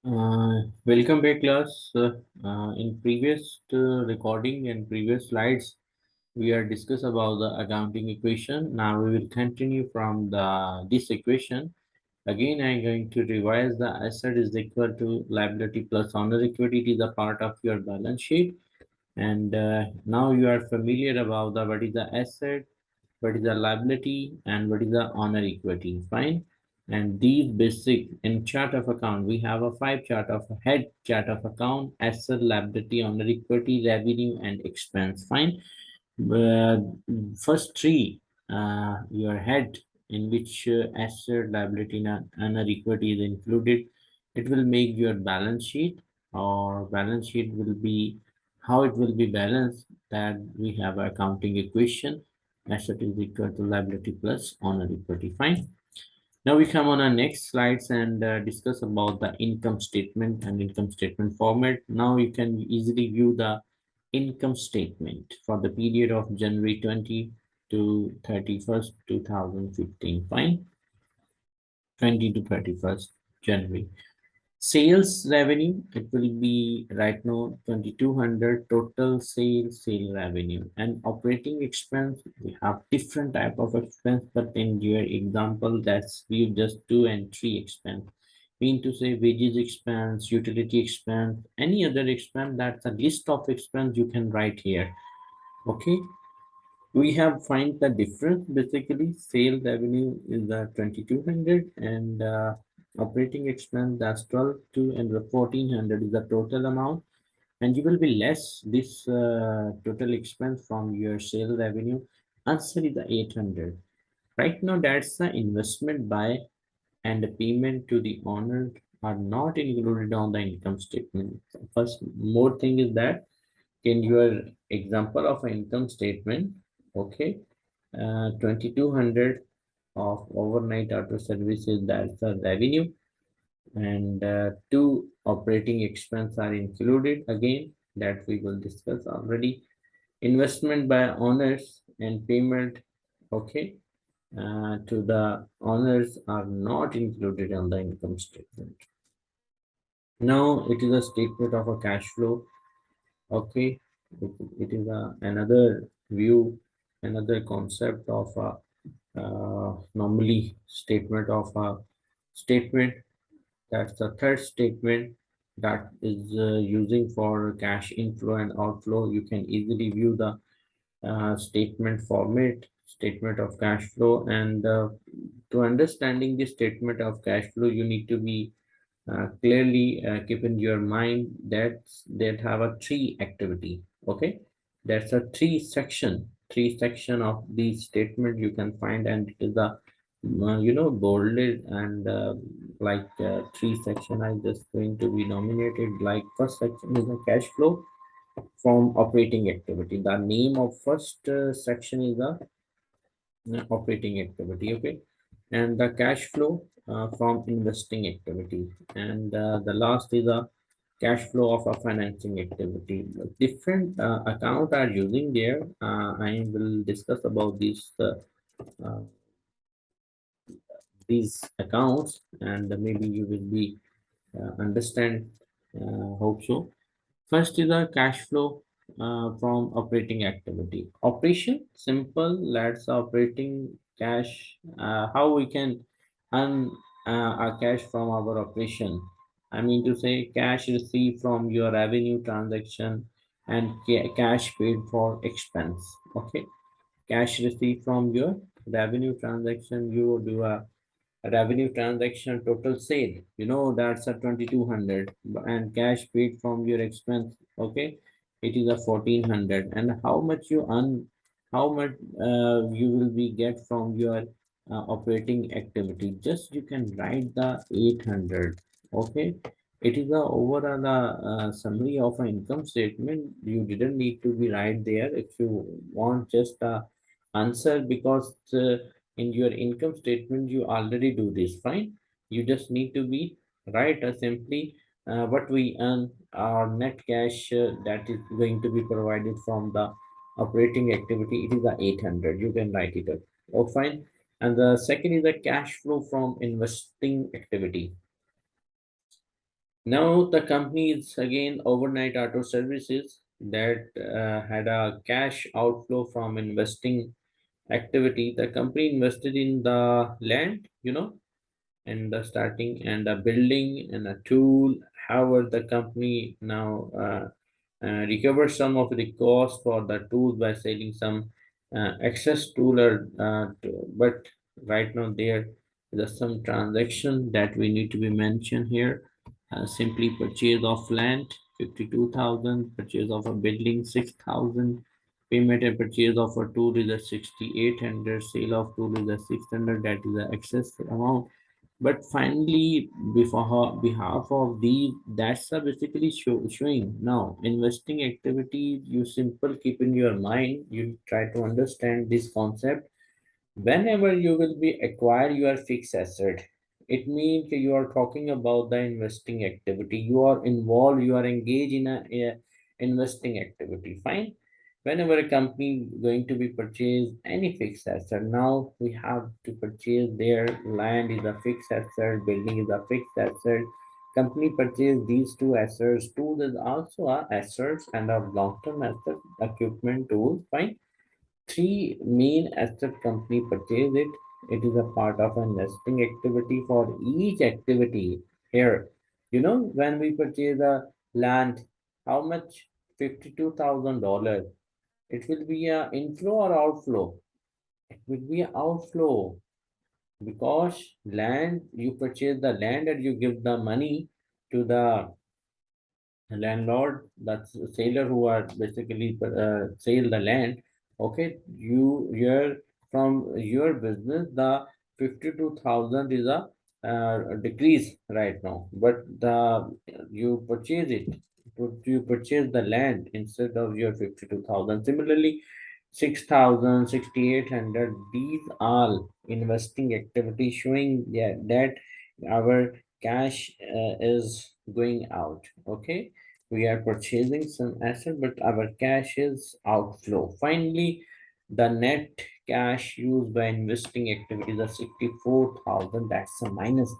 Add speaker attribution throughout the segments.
Speaker 1: Welcome back, class. In previous recording and previous slides, we are discuss about the accounting equation. Now we will continue from the this equation. Again, I'm going to revise the asset is equal to liability plus owner equity. It is a part of your balance sheet, and now you are familiar about the what is the asset, what is the liability, and what is the owner equity. Fine. And these basic in chart of account, we have a five chart of head chart of account, asset, liability, owner equity, revenue, and expense. Fine. Uh, First three, your head in which asset, liability, and owner equity is included. It will make your balance sheet, or balance sheet will be how it will be balanced. That we have accounting equation, asset is equal to liability plus owner equity. Fine. Now we come on our next slides and discuss about the income statement and income statement format. Now you can easily view the income statement for the period of January 20 to 31st 2015. Fine. 20 to 31st January. Sales revenue, it will be right now 2200 total sale revenue. And operating expense, we have different type of expense, but in your example, that's we just two and three expense. Mean to say wages expense, utility expense, any other expense, that's a list of expense you can write here. Okay, we have find the difference. Basically sale revenue is 2200, and operating expense that's 12 to, and the 1400 is the total amount, and you will be less this total expense from your sale revenue. Answer is the 800. Right now that's the investment by, and the payment to the owner are not included on the income statement. First more thing is that in your example of an income statement, okay, 2200 of overnight auto services, that's the revenue, and two operating expense are included again, that we will discuss already. Investment by owners and payment, okay, to the owners are not included on the income statement. Now it is a statement of a cash flow. Okay, it is another view, another concept of a normally statement of a statement. That's the third statement that is using for cash inflow and outflow. You can easily view the statement format, statement of cash flow, and to understanding the statement of cash flow, you need to be clearly keep in your mind that have a three activity. Okay, that's a three section of the statement you can find, and it is a bolded, and like three section I just going to be nominated. Like first section is the cash flow from operating activity. The name of first section is the operating activity. Okay, and the cash flow from investing activity, and the last is a cash flow of a financing activity. Different account are using there. I will discuss about uh, these accounts, and maybe you will be understand. Hope so. First is the cash flow from operating activity. Operation, simple, let's operating cash. How we can earn our cash from our operation. I mean to say cash received from your revenue transaction, and cash paid for expense. Okay, cash received from your revenue transaction, you do a revenue transaction total sale, that's a 2200, and cash paid from your expense, okay, it is a 1400. And how much you earn, how much you will be get from your operating activity, just you can write the 800. Okay, it is a overall summary of an income statement. You didn't need to be right there. If you want just a answer, because in your income statement you already do this, fine, you just need to be right simply what we earn, our net cash that is going to be provided from the operating activity, it is the 800, you can write it up. Oh, fine. And the second is the cash flow from investing activity. Now the company is again overnight auto services that had a cash outflow from investing activity. The company invested in the land, and the starting and a building and a tool. However, the company now recover some of the cost for the tools by selling some excess tool, but right now there is some transaction that we need to be mentioned here. Simply purchase of land 52,000, purchase of a building 6,000, payment and purchase of a tool is a 6,800, sale of tool is a 600, that is the excess amount. But finally, before behalf of these, that's basically showing now investing activity. You simple keep in your mind. You try to understand this concept. Whenever you will be acquire your fixed asset, it means you are talking about the investing activity. You are involved. You are engaged in a investing activity. Fine. Whenever a company going to be purchased any fixed asset, now we have to purchase their land is a fixed asset, building is a fixed asset. Company purchase these two assets. Tools is also a assets and a long-term asset, equipment, tools. Fine. Three main asset company purchase it. It is a part of investing activity for each activity here. When we purchase a land, how much? $52,000. It will be a inflow or outflow? It will be a outflow because land, you purchase the land and you give the money to the landlord, that's the sailor who are basically sell the land. Okay, you're from your business, the 52,000 is a decrease right now, but you purchase it, you purchase the land instead of your 52,000. Similarly, 6,000, 6,800. These all investing activity showing, yeah, that our cash is going out. Okay, we are purchasing some asset, but our cash is outflow. Finally, the net cash used by investing activities are 64,000. That's a minus.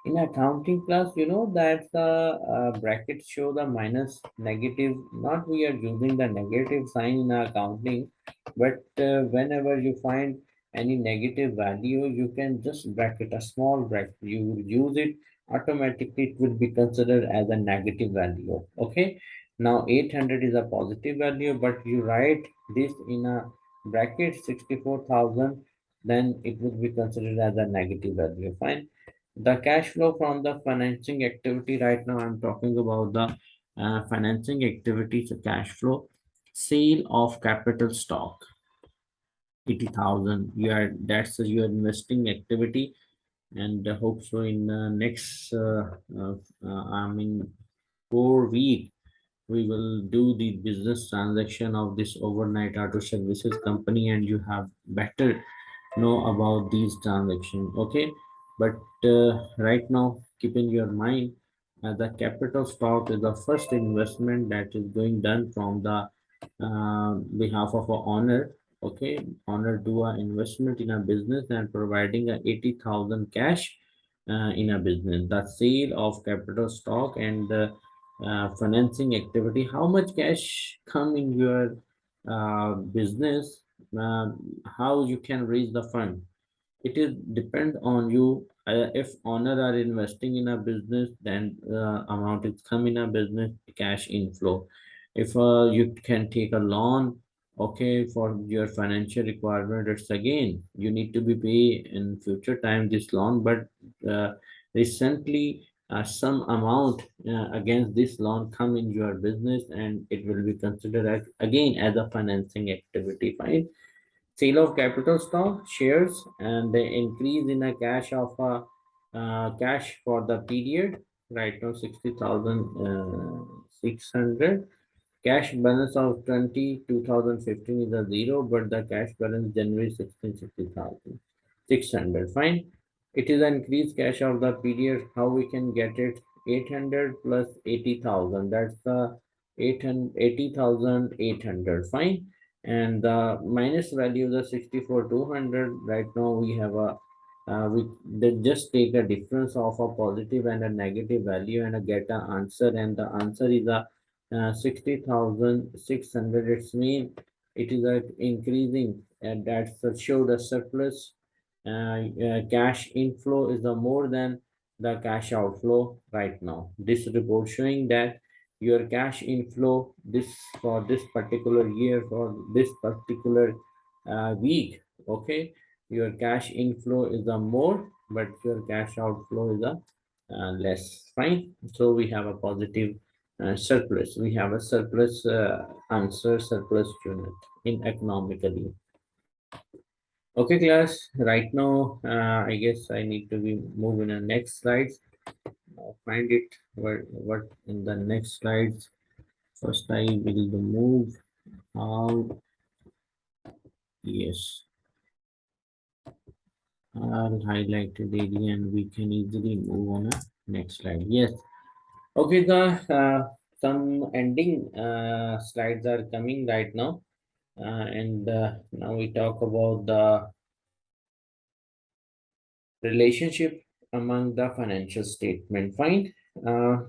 Speaker 1: In accounting class, that the bracket show the minus negative. Not we are using the negative sign in accounting, but whenever you find any negative value, you can just bracket a small bracket. You will use it automatically. It will be considered as a negative value. Okay. Now 800 is a positive value, but you write this in a bracket 64,000, then it will be considered as a negative value. Fine. The cash flow from the financing activity, right now I'm talking about the financing activity, so cash flow. Sale of capital stock 80,000. That's your investing activity, and hope so in next I mean 4 week we will do the business transaction of this overnight auto services company, and you have better know about these transactions. Okay, but right now keep in your mind the capital stock is the first investment that is going done from the behalf of a owner. Okay, owner do a investment in a business and providing a 80,000 cash in a business. The sale of capital stock and financing activity. How much cash come in your business? uh, how you can raise the fund, it is depend on you. If owner are investing in a business, then amount is come in a business cash inflow. If you can take a loan, okay, for your financial requirement, it's again you need to be pay in future time this loan, but uh, recently some amount against this loan come in your business, and it will be considered as again as a financing activity. Fine. Sale of capital stock shares and the increase in a cash of cash for the period. Right now 60,600. Cash balance of 2015 is a zero, but the cash balance January 16 60,600. Fine. It is an increased cash of the period. How we can get it? 800 plus 80,000. That's the 800 80,800. Fine. And the minus value is a 64,200. Right now we have a we they just take a difference of a positive and a negative value and get an answer, and the answer is a 60,600. It's mean it is a increasing, and that's show the surplus. Cash inflow is the more than the cash outflow right now. This report showing that your cash inflow this for this particular year, for this particular week, okay, your cash inflow is the more, but your cash outflow is a less. Fine. So we have a positive surplus. We have a surplus answer, surplus unit in economically. Okay, class. Right now, I guess I need to be moving in the next slides. Find it what in the next slides. First, I will move how. Yes, I'll highlight the area and we can easily move on a next slide. Yes. Okay, the some ending slides are coming right now, and now we talk about the relationship among the financial statement. Fine.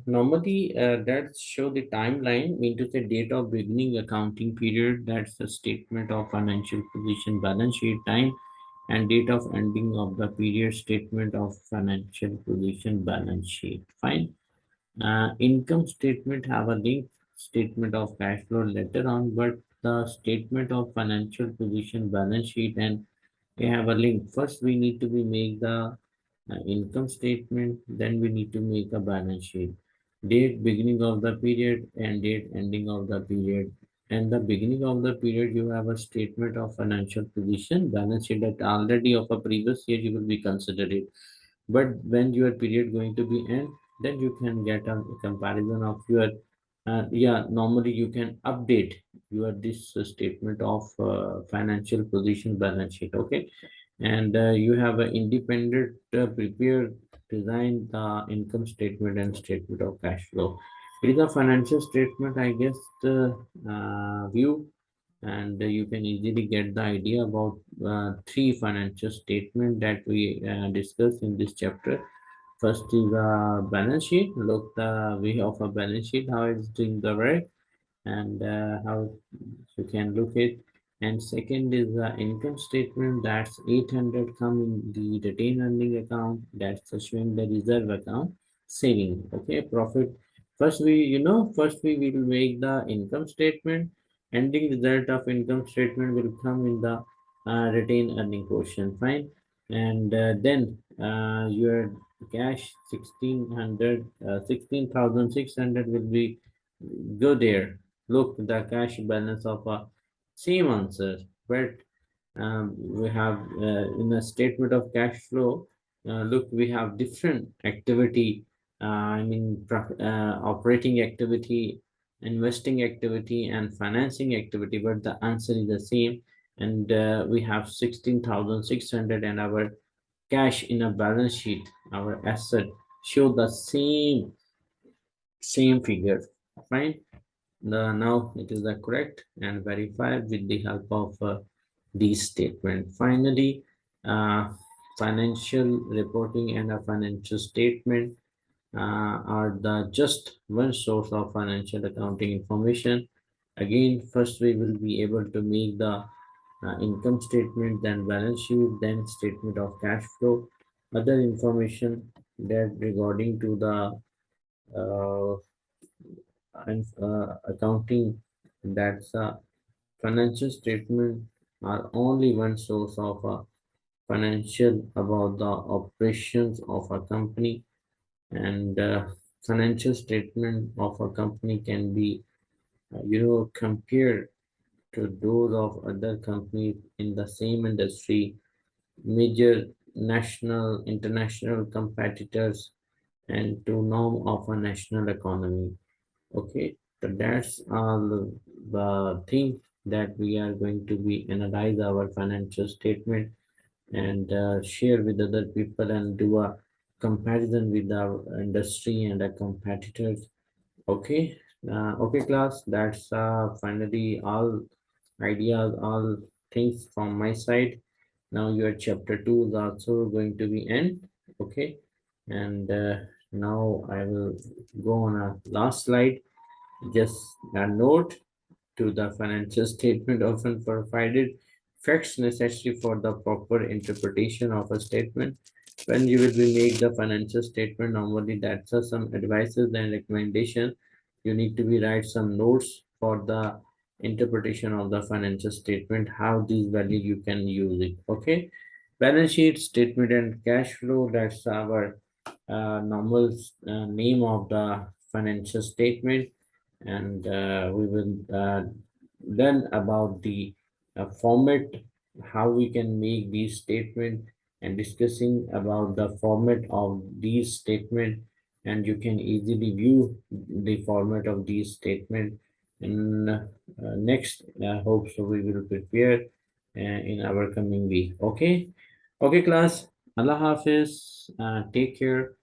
Speaker 1: Normally, that show the timeline, mean to say date of beginning accounting period. That's the statement of financial position, balance sheet time, and date of ending of the period, statement of financial position, balance sheet. Fine. Income statement have a link, statement of cash flow later on, but the statement of financial position, balance sheet, and we have a link. First, we need to be make the income statement, then we need to make a balance sheet. Date beginning of the period and date ending of the period. And the beginning of the period, you have a statement of financial position, balance sheet that already of a previous year you will be considered. But when your period going to be end, then you can get a comparison of your yeah, normally you can update your this statement of financial position, balance sheet. Okay, and you have an independent prepare design the income statement and statement of cash flow. It is a financial statement, I guess, the view, and you can easily get the idea about three financial statement that we discussed in this chapter. First is a balance sheet. Look the way of a balance sheet, how it's doing the work, and how you can look it. And second is the income statement. That's 800 come in the retained earning account. That's showing the reserve account saving. Okay, profit. First first we will make the income statement. Ending result of income statement will come in the retained earning portion. Fine. And then your cash 1600 16,600 will be go there. Look, the cash balance of a same answer, but we have in a statement of cash flow. Look, we have different activity. I mean, operating activity, investing activity, and financing activity, but the answer is the same. And we have 16,600, and our cash in a balance sheet, our asset show the same figure. Fine. Now it is correct and verified with the help of these statement. Finally, financial reporting and a financial statement are the just one source of financial accounting information. Again, first we will be able to make the income statement, then balance sheet, then statement of cash flow. Other information that regarding to the uh, and accounting, that's a financial statement are only one source of financial about the operations of a company, and financial statement of a company can be compared to those of other companies in the same industry, major national international competitors, and to norm of a national economy. Okay, so that's all the thing that we are going to be analyze our financial statement and share with other people and do a comparison with our industry and our competitors. Okay, okay, class. That's finally all ideas, all things from my side. Now your chapter 2 is also going to be end. Okay, and now I will go on a last slide. Just a note: to the financial statement often provided facts necessary for the proper interpretation of a statement. When you will be make the financial statement, normally that's some advices and recommendation. You need to be write some notes for the interpretation of the financial statement, how this value you can use it. Okay, balance sheet, statement, and cash flow. That's our normal name of the financial statement, and we will learn about the format, how we can make these statement, and discussing about the format of these statement, and you can easily view the format of these statement. And next, hope so we will prepare in our coming week. Okay, okay, class. Allah Hafiz. Take care.